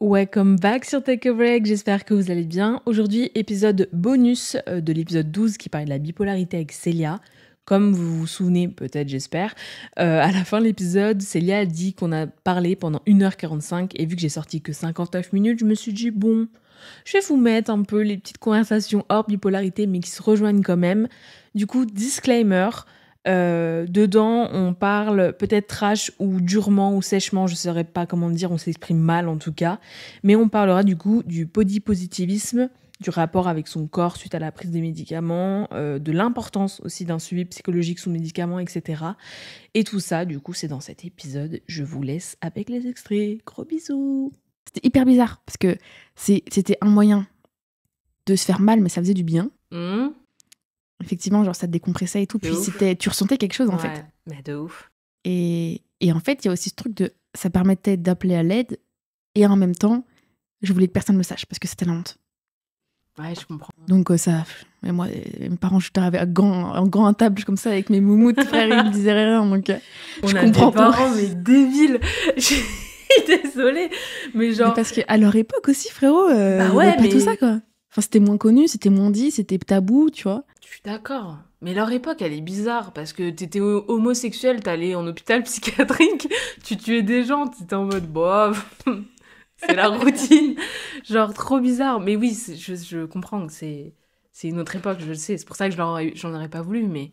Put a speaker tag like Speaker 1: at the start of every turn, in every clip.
Speaker 1: Welcome back sur Take a Break, j'espère que vous allez bien. Aujourd'hui, épisode bonus de l'épisode 12 qui parlait de la bipolarité avec Célia. Comme vous vous souvenez, peut-être j'espère, à la fin de l'épisode, Célia a dit qu'on a parlé pendant 1h45 et vu que j'ai sorti que 59 minutes, je me suis dit bon, je vais vous mettre un peu les petites conversations hors bipolarité mais qui se rejoignent quand même. Du coup, disclaimer, dedans on parle peut-être trash ou durement ou sèchement, je ne saurais pas comment dire, on s'exprime mal en tout cas, mais on parlera du coup du body positivisme, du rapport avec son corps suite à la prise des médicaments, de l'importance aussi d'un suivi psychologique sous médicaments, etc. Et tout ça, du coup, c'est dans cet épisode. Je vous laisse avec les extraits. Gros bisous.
Speaker 2: C'était hyper bizarre parce que c'était un moyen de se faire mal, mais ça faisait du bien. Effectivement, genre ça te décompressait et tout. Puis tu ressentais quelque chose en fait.
Speaker 1: Mais de ouf.
Speaker 2: Et en fait, il y a aussi ce truc de ça permettait d'appeler à l'aide et en même temps, je voulais que personne ne le sache parce que c'était la honte.
Speaker 1: Ouais, je comprends.
Speaker 2: Donc ça, et moi, mes parents, j'étais arrivée en grand à table comme ça avec mes moumoutes, frère, ils me disaient rien. Donc
Speaker 1: je comprends des parents, mais débiles. Je suis désolée, mais genre.
Speaker 2: Mais parce qu'à leur époque aussi, frérot,
Speaker 1: bah ouais,
Speaker 2: pas tout ça quoi. Enfin, c'était moins connu, c'était moins dit, c'était tabou, tu vois.
Speaker 1: Je suis d'accord. Mais leur époque, elle est bizarre, parce que t'étais homosexuel, t'allais en hôpital psychiatrique, tu tuais des gens, t'étais en mode, bof, c'est la routine. Genre, trop bizarre. Mais oui, je comprends que c'est une autre époque, je le sais. C'est pour ça que j'en aurais pas voulu, mais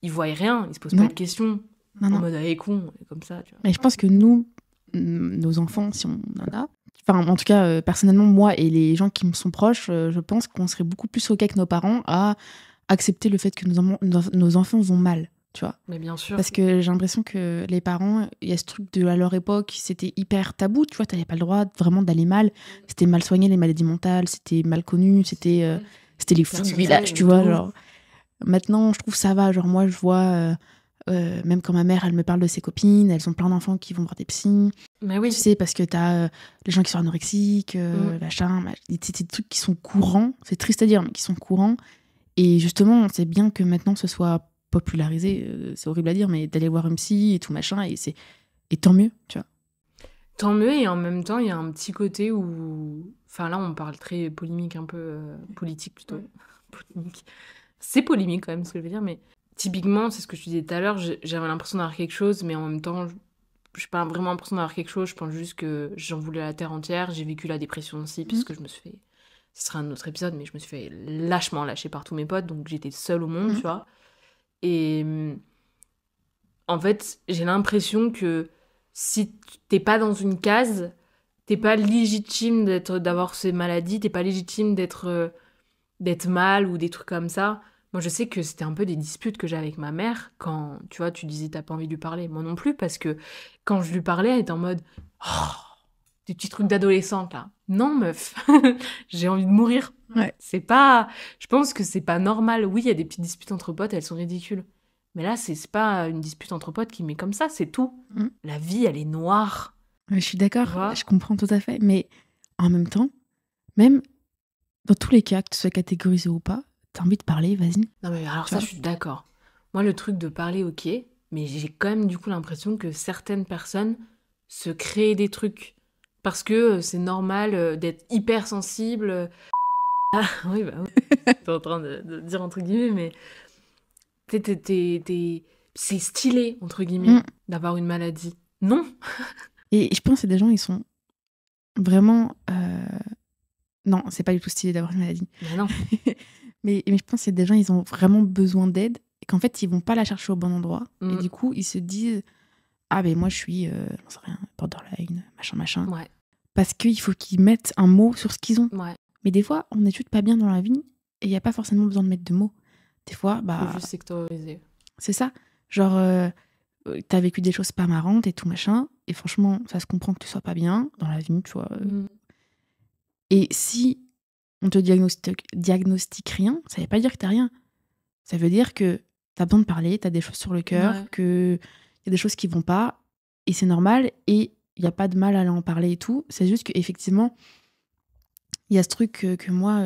Speaker 1: ils voyaient rien, ils se posent pas de questions. En mode, elle est con, comme ça, tu vois.
Speaker 2: Mais je pense que nous, nos enfants, si on en a, enfin, en tout cas, personnellement, moi et les gens qui me sont proches, je pense qu'on serait beaucoup plus OK que nos parents à accepter le fait que nos enfants vont mal, tu vois.
Speaker 1: Mais bien sûr.
Speaker 2: Parce que j'ai l'impression que les parents, il y a ce truc à leur époque, c'était hyper tabou, tu vois, t'avais pas le droit vraiment d'aller mal. C'était mal soigné, les maladies mentales, c'était mal connu, c'était les fous du village, tu vois, genre. Maintenant, je trouve ça va, genre moi, je vois... même quand ma mère, elle me parle de ses copines, elles ont plein d'enfants qui vont voir des psys.
Speaker 1: Mais oui.
Speaker 2: Tu sais, parce que t'as les gens qui sont anorexiques, machin, c'est des trucs qui sont courants. C'est triste à dire, mais qui sont courants. Et justement, c'est bien que maintenant ce soit popularisé. C'est horrible à dire, mais d'aller voir une psy et tout machin, et tant mieux, tu vois.
Speaker 1: Tant mieux, et en même temps, il y a un petit côté où... Enfin là, on parle très polémique, un peu politique plutôt. Polémique. C'est polémique quand même, ce que je veux dire, mais... Typiquement, c'est ce que je disais tout à l'heure, j'avais l'impression d'avoir quelque chose, mais en même temps, je n'ai pas vraiment l'impression d'avoir quelque chose. Je pense juste que j'en voulais à la terre entière. J'ai vécu la dépression aussi, puisque je me suis fait... Ce sera un autre épisode, mais je me suis fait lâchement lâcher par tous mes potes, donc j'étais seule au monde, tu vois. Et en fait, j'ai l'impression que si t'es pas dans une case, t'es pas légitime d'avoir ces maladies, t'es pas légitime d'être mal ou des trucs comme ça. Moi, je sais que c'était un peu des disputes que j'avais avec ma mère quand, tu vois, tu disais t'as pas envie de lui parler. Moi non plus, parce que quand je lui parlais, elle était en mode des petits trucs d'adolescente, là. Non, meuf, j'ai envie de mourir.
Speaker 2: Ouais.
Speaker 1: C'est pas... Je pense que c'est pas normal. Oui, il y a des petites disputes entre potes, elles sont ridicules. Mais là, c'est pas une dispute entre potes qui met comme ça, c'est tout. La vie, elle est noire.
Speaker 2: Ouais, je suis d'accord, je comprends tout à fait. Mais en même temps, même dans tous les cas, que tu sois catégorisé ou pas, t'as envie de parler, vas-y.
Speaker 1: Non mais alors ça, je suis d'accord. Moi, le truc de parler, ok, mais j'ai quand même du coup l'impression que certaines personnes se créent des trucs parce que c'est normal d'être hypersensible. Ah oui, bah oui. T'es en train de dire entre guillemets, mais c'est stylé, entre guillemets, d'avoir une maladie. Non.
Speaker 2: Et je pense que c'est des gens, ils sont vraiment... Non, c'est pas du tout stylé d'avoir une maladie.
Speaker 1: Mais non.
Speaker 2: mais je pense que c'est des gens, ils ont vraiment besoin d'aide et qu'en fait, ils vont pas la chercher au bon endroit. Et du coup, ils se disent ah ben moi, je suis, j'en sais rien, borderline, machin.
Speaker 1: Ouais.
Speaker 2: Parce qu'il faut qu'ils mettent un mot sur ce qu'ils ont.
Speaker 1: Ouais.
Speaker 2: Mais des fois, on n'est juste pas bien dans la vie et il n'y a pas forcément besoin de mettre de mots. Des fois,
Speaker 1: faut juste sectoriser.
Speaker 2: C'est ça. Genre, t'as vécu des choses pas marrantes et tout machin. Et franchement, ça se comprend que tu sois pas bien dans la vie, tu vois. Et si on te diagnostique rien, ça veut pas dire que t'as rien. Ça veut dire que t'as besoin de parler, t'as des choses sur le cœur, qu'il y a des choses qui vont pas. Et c'est normal. Et il n'y a pas de mal à aller en parler et tout. C'est juste qu'effectivement, il y a ce truc que moi,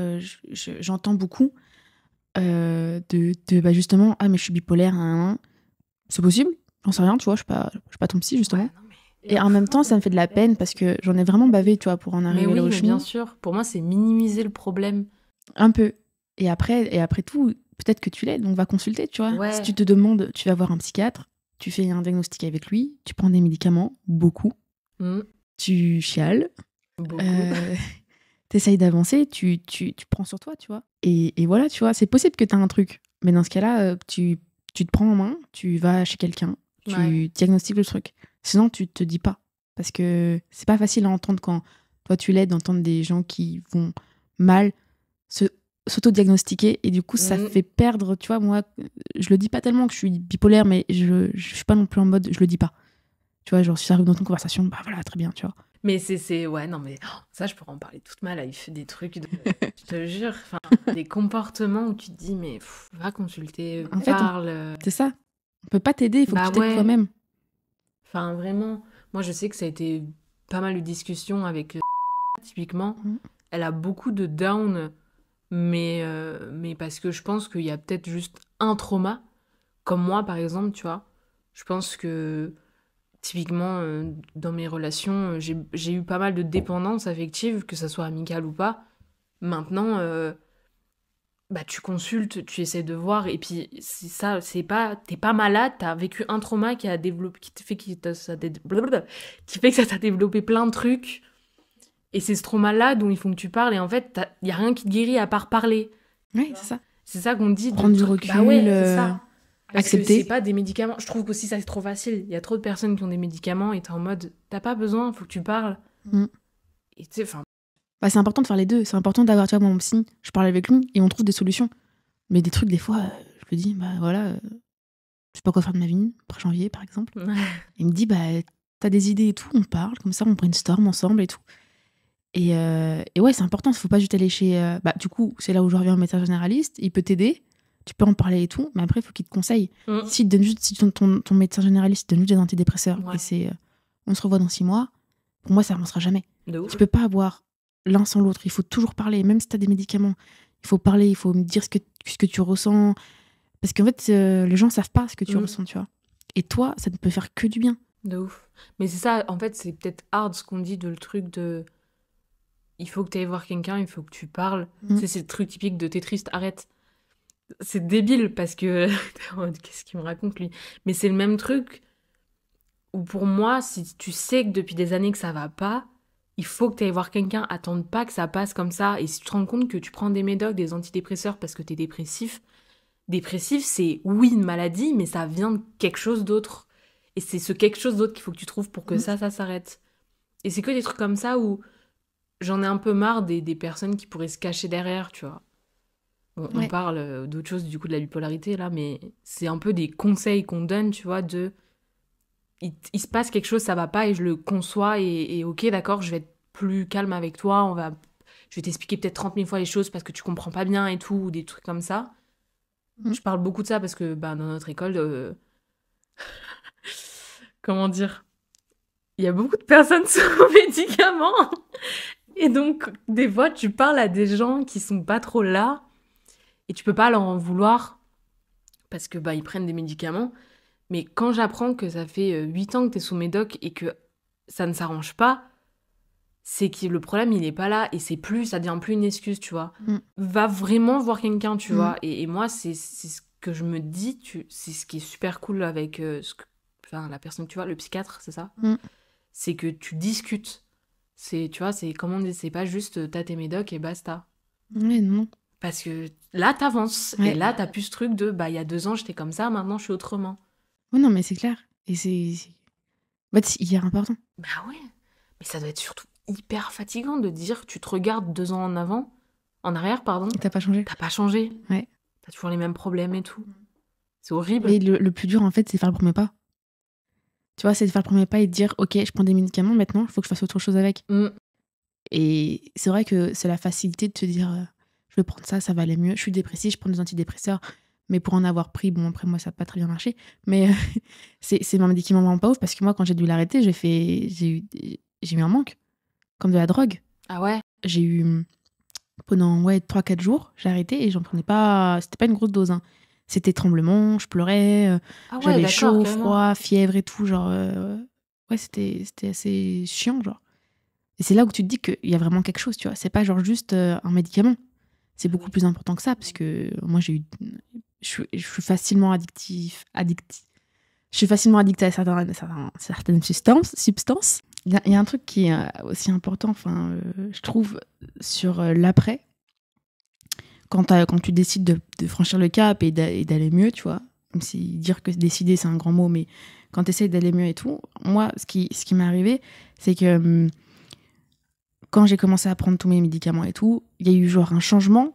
Speaker 2: j'entends beaucoup. Bah justement, ah mais je suis bipolaire, hein. C'est possible, j'en sais rien, tu vois, je suis pas ton psy justement.
Speaker 1: Ouais, non, mais...
Speaker 2: Et en même temps, ça me fait de la peine parce que j'en ai vraiment bavé, tu vois, pour en
Speaker 1: Mais
Speaker 2: arriver
Speaker 1: oui,
Speaker 2: là où
Speaker 1: mais
Speaker 2: je suis.
Speaker 1: bien sûr. Pour moi, c'est minimiser le problème.
Speaker 2: Un peu. Et après tout, peut-être que tu l'aides, donc va consulter, tu vois.
Speaker 1: Ouais.
Speaker 2: Si tu te demandes, tu vas voir un psychiatre, tu fais un diagnostic avec lui, tu prends des médicaments, beaucoup, tu chiales,
Speaker 1: Beaucoup.
Speaker 2: t'essayes d'avancer, tu prends sur toi, tu vois. Et voilà, tu vois, c'est possible que t'as un truc. Mais dans ce cas-là, tu te prends en main, tu vas chez quelqu'un, tu diagnostiques le truc. Sinon, tu te dis pas. Parce que c'est pas facile à entendre quand toi tu l'aides, d'entendre des gens qui vont mal s'auto-diagnostiquer. Et du coup, ça fait perdre, tu vois, moi, je le dis pas tellement que je suis bipolaire, mais je suis pas non plus en mode, je le dis pas. Tu vois, genre, si ça arrive dans une conversation, bah voilà, très bien, tu vois.
Speaker 1: Mais c'est ouais, non, mais ça, je pourrais en parler toute ma life. Des trucs de. Je te jure, enfin, des comportements où tu te dis, mais va consulter,
Speaker 2: En fait,
Speaker 1: parle.
Speaker 2: c'est ça. On peut pas t'aider, il faut que tu t'aides toi-même.
Speaker 1: Enfin, vraiment, moi, je sais que ça a été pas mal de discussions avec typiquement. Elle a beaucoup de down, mais parce que je pense qu'il y a peut-être juste un trauma. Comme moi, par exemple, tu vois. Je pense que typiquement, dans mes relations, j'ai eu pas mal de dépendance affective, que ça soit amicale ou pas. Maintenant, bah, tu consultes, tu essaies de voir, et puis c'est ça, c'est pas, t'es pas malade, t'as vécu un trauma qui a développé, qui te fait, qui fait que ça t'a développé plein de trucs, et c'est ce trauma-là dont il faut que tu parles, et en fait, il y a rien qui te guérit à part parler.
Speaker 2: Oui, c'est ça.
Speaker 1: C'est ça qu'on dit.
Speaker 2: Prendre du recul,
Speaker 1: bah ouais, c'est ça. Parce
Speaker 2: accepter.
Speaker 1: que c'est pas des médicaments. Je trouve qu'aussi ça c'est trop facile. Il y a trop de personnes qui ont des médicaments et t'es en mode, t'as pas besoin, faut que tu parles. Et tu sais, enfin.
Speaker 2: Bah, c'est important de faire les deux. C'est important d'avoir, tu vois, mon psy, je parle avec lui et on trouve des solutions. Mais des trucs, des fois, je lui dis, bah voilà, je sais pas quoi faire de ma vie, après janvier, par exemple. Il me dit, bah, t'as des idées et tout, on parle, comme ça, on brainstorm ensemble et tout. Et ouais, c'est important, il faut pas juste aller chez. Bah, du coup, c'est là où je reviens au médecin généraliste, il peut t'aider, tu peux en parler et tout, mais après, il faut qu'il te conseille. Si ton médecin généraliste te donne juste des antidépresseurs et c'est on se revoit dans 6 mois, pour moi, ça avancera jamais. Tu peux pas avoir l'un sans l'autre, il faut toujours parler, même si t'as des médicaments. Il faut parler, il faut me dire ce que tu ressens. Parce qu'en fait, les gens savent pas ce que tu ressens, tu vois. Et toi, ça ne peut faire que du bien.
Speaker 1: De ouf. Mais c'est ça, en fait, c'est peut-être hard ce qu'on dit de le truc de. Il faut que tu ailles voir quelqu'un, il faut que tu parles. C'est le truc typique de t'es triste, arrête. C'est débile parce que. Qu'est-ce qu'il me raconte lui? Mais c'est le même truc où pour moi, si tu sais que depuis des années que ça va pas, il faut que tu ailles voir quelqu'un, attendre pas que ça passe comme ça. Et si tu te rends compte que tu prends des médocs, des antidépresseurs parce que t'es dépressif, c'est oui une maladie, mais ça vient de quelque chose d'autre. Et c'est ce quelque chose d'autre qu'il faut que tu trouves pour que ça s'arrête. Et c'est que des trucs comme ça où j'en ai un peu marre des personnes qui pourraient se cacher derrière, tu vois. Bon, on parle d'autre chose du coup de la bipolarité là, mais c'est un peu des conseils qu'on donne, tu vois, de il se passe quelque chose, ça va pas et je le conçois et ok d'accord, je vais être plus calme avec toi, je vais t'expliquer peut-être 30 000 fois les choses parce que tu comprends pas bien et tout, ou des trucs comme ça. Je parle beaucoup de ça parce que bah, dans notre école, comment dire, il y a beaucoup de personnes sous médicaments. Et donc, des fois, tu parles à des gens qui sont pas trop là et tu peux pas leur en vouloir parce que bah, ils prennent des médicaments. Mais quand j'apprends que ça fait 8 ans que t'es sous médoc et que ça ne s'arrange pas, c'est que le problème, il est pas là et ça devient plus une excuse, tu vois. Va vraiment voir quelqu'un, tu vois. Et moi, c'est ce que je me dis, c'est ce qui est super cool avec la personne que tu vois, le psychiatre, c'est ça? C'est que tu discutes. Tu vois, c'est comment on dit, c'est pas juste t'as tes médocs et basta.
Speaker 2: Mais non.
Speaker 1: Parce que là, t'avances. Et là, t'as plus ce truc de, bah, il y a 2 ans, j'étais comme ça, maintenant, je suis autrement.
Speaker 2: Oui, non, mais c'est clair. Et c'est hyper important.
Speaker 1: Bah ouais. Mais ça doit être surtout hyper fatigant de dire, tu te regardes 2 ans en arrière, pardon.
Speaker 2: Et t'as pas changé.
Speaker 1: T'as pas changé.
Speaker 2: Ouais.
Speaker 1: T'as toujours les mêmes problèmes et tout. C'est horrible.
Speaker 2: Mais le plus dur, en fait, c'est de faire le premier pas. Tu vois, c'est de faire le premier pas et de dire, ok, je prends des médicaments, maintenant, il faut que je fasse autre chose avec. Et c'est vrai que c'est la facilité de te dire, je vais prendre ça va aller mieux. Je suis dépressive, je prends des antidépresseurs. Mais pour en avoir pris, bon, après, moi, ça n'a pas très bien marché. Mais c'est un médicament vraiment pas ouf parce que moi, quand j'ai dû l'arrêter, j'ai eu un manque, comme de la drogue.
Speaker 1: Ah ouais?
Speaker 2: J'ai eu, pendant 3-4 jours, j'ai arrêté et j'en prenais pas, c'était pas une grosse dose. Hein. C'était tremblement, je pleurais, j'avais chaud, froid, fièvre et tout, genre, c'était assez chiant, genre. Et c'est là où tu te dis qu'il y a vraiment quelque chose, tu vois. C'est pas genre juste un médicament. C'est beaucoup plus important que ça, parce que moi, je suis facilement addictée à certaines substances. Il y a un truc qui est aussi important, je trouve, sur l'après. Quand tu décides de franchir le cap et d'aller mieux, tu vois, même si dire que décider, c'est un grand mot, mais quand tu essaies d'aller mieux et tout, moi, ce qui m'est arrivé, c'est que quand j'ai commencé à prendre tous mes médicaments et tout, il y a eu genre un changement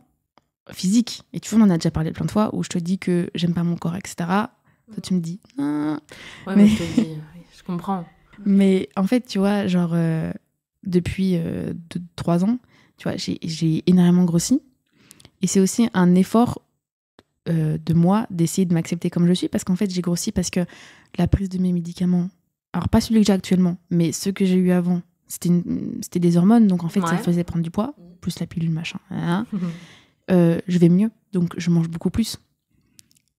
Speaker 2: physique. Et tu vois, on en a déjà parlé plein de fois, où je te dis que j'aime pas mon corps, etc. Toi, tu me dis... Ah.
Speaker 1: Ouais, mais je te dis, je comprends.
Speaker 2: Mais en fait, tu vois, genre, depuis 3 ans, tu vois, j'ai énormément grossi. Et c'est aussi un effort de moi d'essayer de m'accepter comme je suis, parce qu'en fait, j'ai grossi parce que la prise de mes médicaments, alors pas celui que j'ai actuellement, mais ceux que j'ai eu avant, c'était des hormones, donc en fait, ça faisait prendre du poids, plus la pilule, machin. Hein. Je vais mieux, donc je mange beaucoup plus.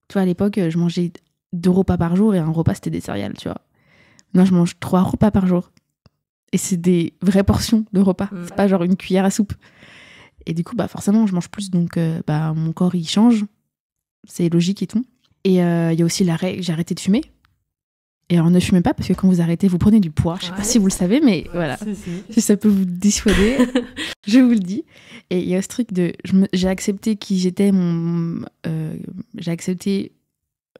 Speaker 2: Tu vois, à l'époque, je mangeais 2 repas par jour et un repas, c'était des céréales, tu vois. Moi, je mange 3 repas par jour. Et c'est des vraies portions de repas. C'est pas genre une cuillère à soupe. Et du coup, forcément, je mange plus, donc mon corps, il change. C'est logique et tout. Et il y a aussi l'arrêt, j'ai arrêté de fumer. Et alors, ne fumez pas, parce que quand vous arrêtez, vous prenez du poids. Je sais pas si vous le savez, mais voilà. Si ça peut vous dissuader, je vous le dis. Et il y a ce truc de... J'ai accepté qui j'étais, j'ai accepté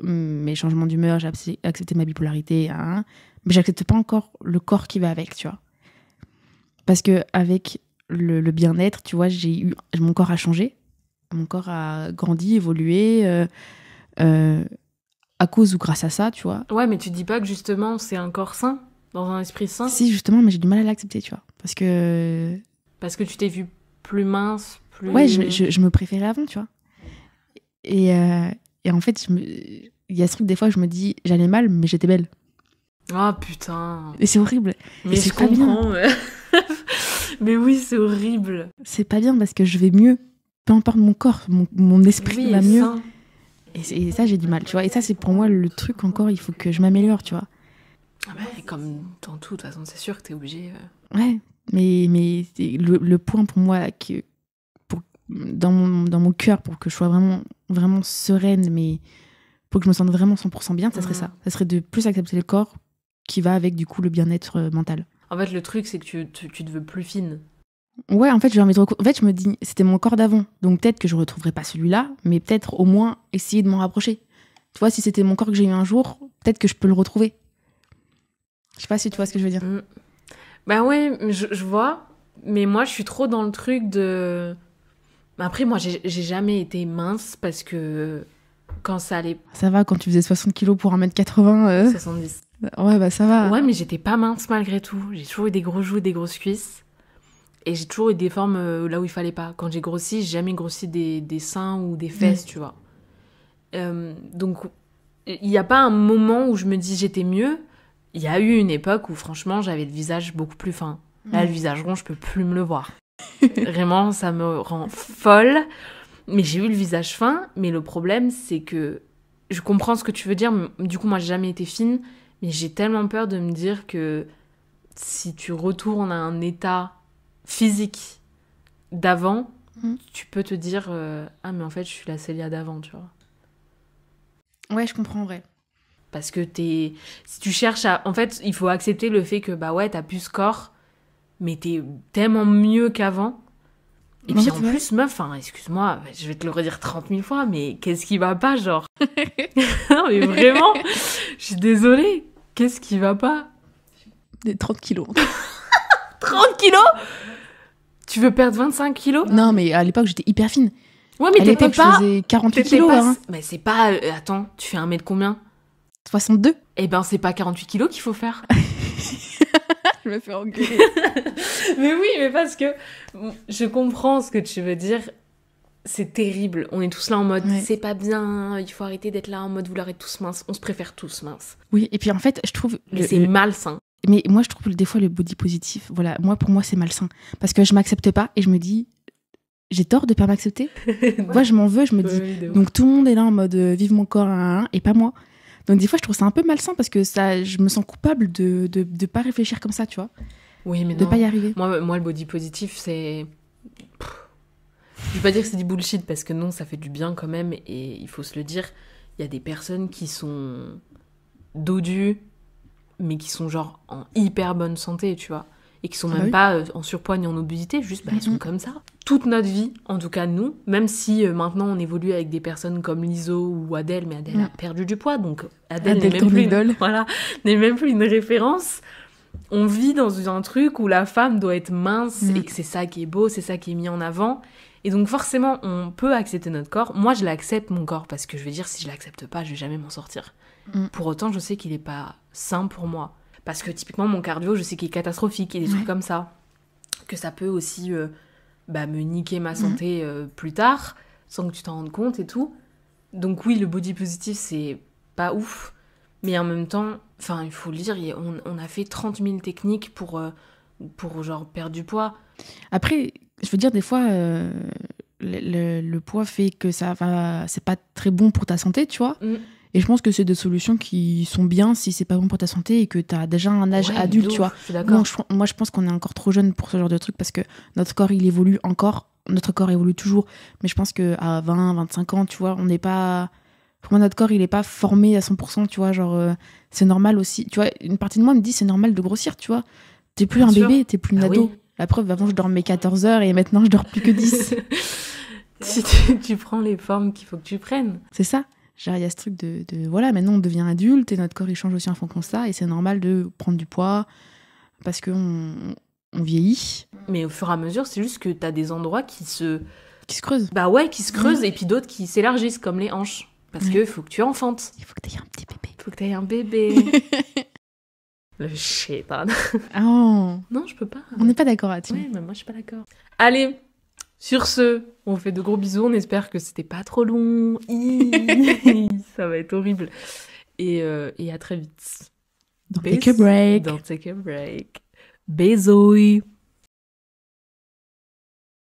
Speaker 2: mes changements d'humeur, j'ai accepté ma bipolarité, hein, mais j'accepte pas encore le corps qui va avec, tu vois. Parce que avec le bien-être, tu vois, mon corps a changé, mon corps a grandi, évolué, à cause ou grâce à ça, tu vois.
Speaker 1: Ouais, mais tu dis pas que justement c'est un corps sain, dans un esprit sain?
Speaker 2: Si, justement, mais j'ai du mal à l'accepter, tu vois. Parce que
Speaker 1: tu t'es vue plus mince, plus...
Speaker 2: Ouais, je me préférais avant, tu vois. Et en fait, il y a ce truc, des fois, je me dis, j'allais mal, mais j'étais belle.
Speaker 1: Ah, putain.
Speaker 2: Et c'est horrible.
Speaker 1: Mais
Speaker 2: c'est pas bien.
Speaker 1: Mais oui, c'est horrible.
Speaker 2: C'est pas bien parce que je vais mieux. Peu importe mon corps, mon esprit va mieux. Et ça, j'ai du mal, tu vois. Et ça, c'est pour moi le truc encore, il faut que je m'améliore, tu vois.
Speaker 1: Ah bah, comme dans tout, de toute façon, c'est sûr que t'es obligé.
Speaker 2: Ouais, mais le point pour moi, dans mon cœur, pour que je sois vraiment, vraiment sereine, mais pour que je me sente vraiment 100% bien, ça serait ça. Ça serait de plus accepter le corps qui va avec, du coup, le bien-être mental.
Speaker 1: En fait, le truc, c'est que tu te veux plus fine.
Speaker 2: Ouais, en fait, je me dis, c'était mon corps d'avant. Donc peut-être que je retrouverai pas celui-là, mais peut-être au moins essayer de m'en rapprocher. Tu vois, si c'était mon corps que j'ai eu un jour, peut-être que je peux le retrouver. Je sais pas si tu vois ce que je veux dire.
Speaker 1: Bah ouais, je vois. Mais moi, je suis trop dans le truc de... Après, moi, j'ai jamais été mince parce que quand ça allait...
Speaker 2: Ça va, quand tu faisais 60 kilos pour 1m80...
Speaker 1: 70.
Speaker 2: Ouais, ça va.
Speaker 1: Ouais, mais j'étais pas mince malgré tout. J'ai toujours eu des gros joues, des grosses cuisses. Et j'ai toujours eu des formes là où il fallait pas. Quand j'ai grossi, j'ai jamais grossi des seins ou des fesses, tu vois. Donc, il n'y a pas un moment où je me dis j'étais mieux. Il y a eu une époque où, franchement, j'avais le visage beaucoup plus fin. Là, le visage rond, je peux plus me le voir. Vraiment, ça me rend folle. Mais j'ai eu le visage fin. Mais le problème, c'est que je comprends ce que tu veux dire. Du coup, moi, j'ai jamais été fine. Mais j'ai tellement peur de me dire que si tu retournes à un état physique d'avant, tu peux te dire ah, mais en fait, je suis la Célia d'avant, tu vois.
Speaker 2: Ouais, je comprends, vrai.
Speaker 1: Parce que si tu cherches à... En fait, il faut accepter le fait que, bah ouais, t'as plus ce corps, mais t'es tellement mieux qu'avant. Et puis en plus, meuf, excuse-moi, je vais te le redire 30 000 fois, mais qu'est-ce qui va pas, genre? Non, mais vraiment, je suis désolée. Qu'est-ce qui va pas?
Speaker 2: Des 30 kilos.
Speaker 1: 30 kilos? Tu veux perdre 25 kilos?
Speaker 2: Non, mais à l'époque, j'étais hyper fine.
Speaker 1: Ouais, mais t'étais pas...
Speaker 2: je faisais 48 kilos.
Speaker 1: Pas... Hein. Mais c'est pas... Attends, tu fais 1 mètre combien?
Speaker 2: 62.
Speaker 1: Eh ben, c'est pas 48 kilos qu'il faut faire.
Speaker 2: Je me fais engueuler.
Speaker 1: Mais oui, mais parce que je comprends ce que tu veux dire. C'est terrible. On est tous là en mode, c'est pas bien, il faut arrêter d'être là en mode, vouloir être tous minces. On se préfère tous minces.
Speaker 2: Oui, et puis en fait, je trouve...
Speaker 1: Mais c'est malsain.
Speaker 2: Mais moi, je trouve des fois le body positif, voilà, pour moi, c'est malsain. Parce que je m'accepte pas et je me dis, j'ai tort de pas m'accepter. Moi, je m'en veux, je me dis... Donc tout le monde est là en mode, vive mon corps, et pas moi. Donc des fois, je trouve ça un peu malsain parce que je me sens coupable de pas réfléchir comme ça, tu vois.
Speaker 1: Oui, mais
Speaker 2: de
Speaker 1: non.
Speaker 2: pas y arriver.
Speaker 1: Moi, le body positif, c'est... Je vais pas dire que c'est du bullshit, parce que non, ça fait du bien quand même, et il faut se le dire, il y a des personnes qui sont dodues, mais qui sont genre en hyper bonne santé, tu vois, et qui sont même pas en surpoids ni en obésité, juste ils sont comme ça. Toute notre vie, en tout cas nous, même si maintenant on évolue avec des personnes comme Lizzo ou Adèle, mais Adèle a perdu du poids, donc Adèle n'est même plus n'est même plus une référence. On vit dans un truc où la femme doit être mince et que c'est ça qui est beau, c'est ça qui est mis en avant. Et donc forcément, on peut accepter notre corps. Moi, je l'accepte, mon corps, parce que je vais dire, si je l'accepte pas, je vais jamais m'en sortir. Pour autant, je sais qu'il est pas sain pour moi. Parce que typiquement, mon cardio, je sais qu'il est catastrophique et des trucs comme ça. Que ça peut aussi me niquer ma santé plus tard, sans que tu t'en rendes compte et tout. Donc oui, le body positif, c'est pas ouf. Mais en même temps, enfin, il faut le dire, on a fait 30 000 techniques pour genre perdre du poids.
Speaker 2: Après, je veux dire, des fois, le poids fait que c'est pas très bon pour ta santé, tu vois. Et je pense que c'est des solutions qui sont bien si c'est pas bon pour ta santé et que t'as déjà un âge adulte, tu vois.
Speaker 1: Je suis d'accord.
Speaker 2: Moi, je pense qu'on est encore trop jeune pour ce genre de truc parce que notre corps, il évolue encore. Notre corps évolue toujours. Mais je pense qu'à 20, 25 ans, tu vois, on n'est pas... Pour moi, notre corps, il est pas formé à 100%, tu vois. Genre, c'est normal aussi. Tu vois, une partie de moi me dit c'est normal de grossir, tu vois. T'es plus un bébé, t'es plus une ado. Oui. La preuve, avant, je dormais 14 heures et maintenant, je dors plus que 10.
Speaker 1: tu prends les formes qu'il faut que tu prennes.
Speaker 2: C'est ça. Genre, il y a ce truc de voilà, maintenant, on devient adulte et notre corps, il change aussi en fonction de ça. Et c'est normal de prendre du poids parce qu'on vieillit.
Speaker 1: Mais au fur et à mesure, c'est juste que t'as des endroits qui se
Speaker 2: creusent.
Speaker 1: Bah ouais, qui se creusent et puis d'autres qui s'élargissent, comme les hanches. Parce que faut que tu enfantes.
Speaker 2: Il faut que t'aies un petit bébé.
Speaker 1: Il faut que t'aies un bébé. Le shaitan.
Speaker 2: Oh.
Speaker 1: Non, je peux pas.
Speaker 2: On n'est pas d'accord là-dessus.
Speaker 1: Ouais, mais moi, je suis pas d'accord. Allez, sur ce, on fait de gros bisous. On espère que c'était pas trop long. Ça va être horrible. Et à très vite.
Speaker 2: Don't take a break.
Speaker 1: Don't take a break. Bisous.